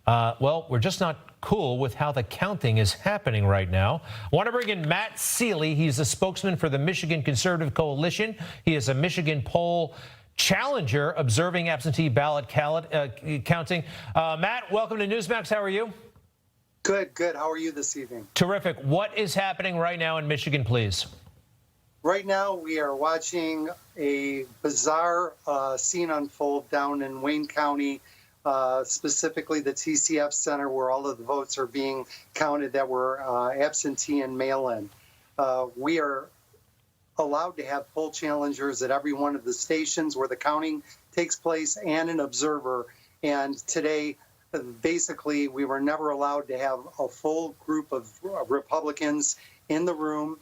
Well, we're just not cool with how the counting is happening right now. I want to bring in Matt Seeley. He's the spokesman for the Michigan Conservative Coalition. He is a Michigan poll challenger observing absentee ballot counting. Matt, welcome to Newsmax. How are you? Good. How are you this evening? Terrific. What is happening right now in Michigan, please? Right now, we are watching a bizarre scene unfold down in Wayne County, specifically the TCF Center, where all of the votes are being counted that were absentee and mail-in. We are allowed to have poll challengers at every one of the stations where the counting takes place and an observer. And today, basically, we were never allowed to have a full group of Republicans in the room.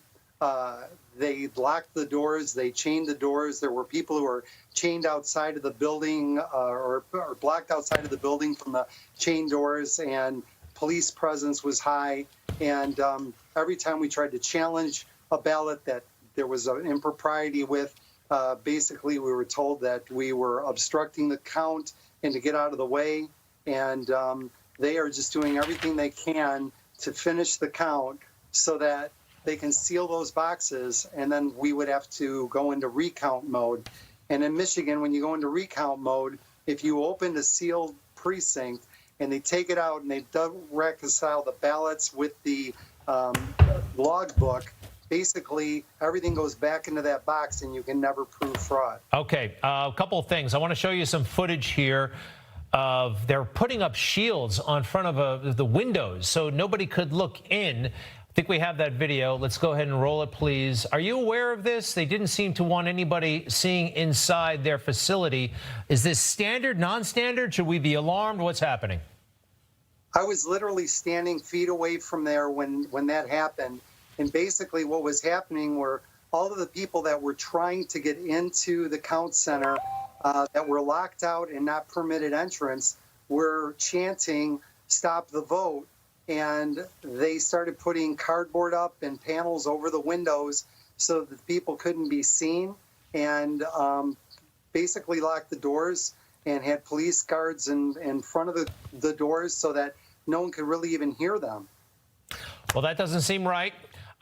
They locked the doors, they chained the doors. There were people who were chained outside of the building or blocked outside of the building from the chain doors, and police presence was high. And every time we tried to challenge a ballot that there was an impropriety with, basically we were told that we were obstructing the count and to get out of the way. And they are just doing everything they can to finish the count so that they can seal those boxes, and then we would have to go into recount mode. And in Michigan, when you go into recount mode, if you open a sealed precinct and they take it out and they don't reconcile the ballots with the logbook, basically everything goes back into that box and you can never prove fraud. Okay, a couple of things. I want to show you some footage here of they're putting up shields on front of the windows so nobody could look in. I think we have that video. Let's go ahead and roll it, please. Are you aware of this? They didn't seem to want anybody seeing inside their facility. Is this standard, non-standard? Should we be alarmed? What's happening? I was literally standing feet away from there when that happened. And basically what was happening were all of the people that were trying to get into the count center that were locked out and not permitted entrance were chanting, "Stop the vote." And they started putting cardboard up and panels over the windows so that people couldn't be seen, and basically locked the doors and had police guards in front of the doors so that no one could really even hear them. Well, that doesn't seem right.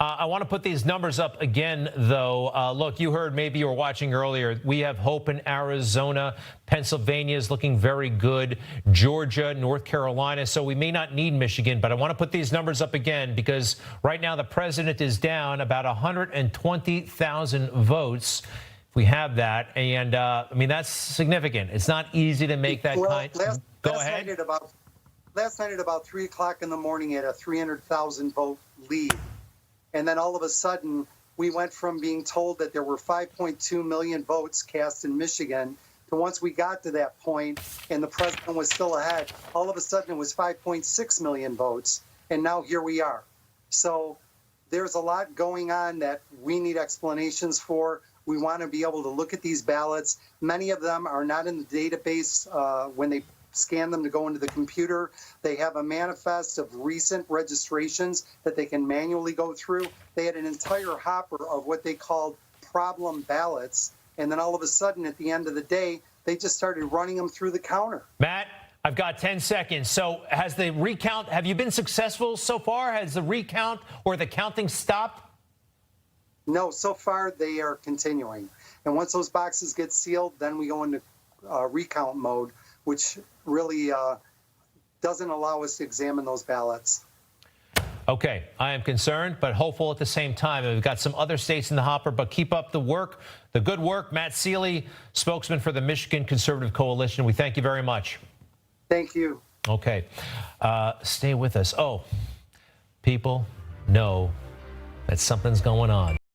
I want to put these numbers up again, though. Look, you heard, maybe you were watching earlier, we have hope in Arizona. Pennsylvania is looking very good. Georgia, North Carolina. So we may not need Michigan, but I want to put these numbers up again because right now the president is down about 120,000 votes. If we have that. And I mean, that's significant. It's not easy to make that kind. Go ahead. Last night at about 3 o'clock in the morning, at a 300,000 vote lead. And then all of a sudden, we went from being told that there were 5.2 million votes cast in Michigan to once we got to that point and the president was still ahead, all of a sudden it was 5.6 million votes. And now here we are. So there's a lot going on that we need explanations for. We want to be able to look at these ballots. Many of them are not in the database when they scan them to go into the computer. They have a manifest of recent registrations that they can manually go through. They had an entire hopper of what they called problem ballots. And then all of a sudden, at the end of the day, they just started running them through the counter. Matt, I've got 10 seconds. So has the recount, have you been successful so far? Has the recount or the counting stopped? No, so far they are continuing. And once those boxes get sealed, then we go into recount mode, which really doesn't allow us to examine those ballots. Okay, I am concerned, but hopeful at the same time. We've got some other states in the hopper, but keep up the work, the good work. Matt Seeley, spokesman for the Michigan Conservative Coalition. We thank you very much. Thank you. Okay, stay with us. Oh, people know that something's going on.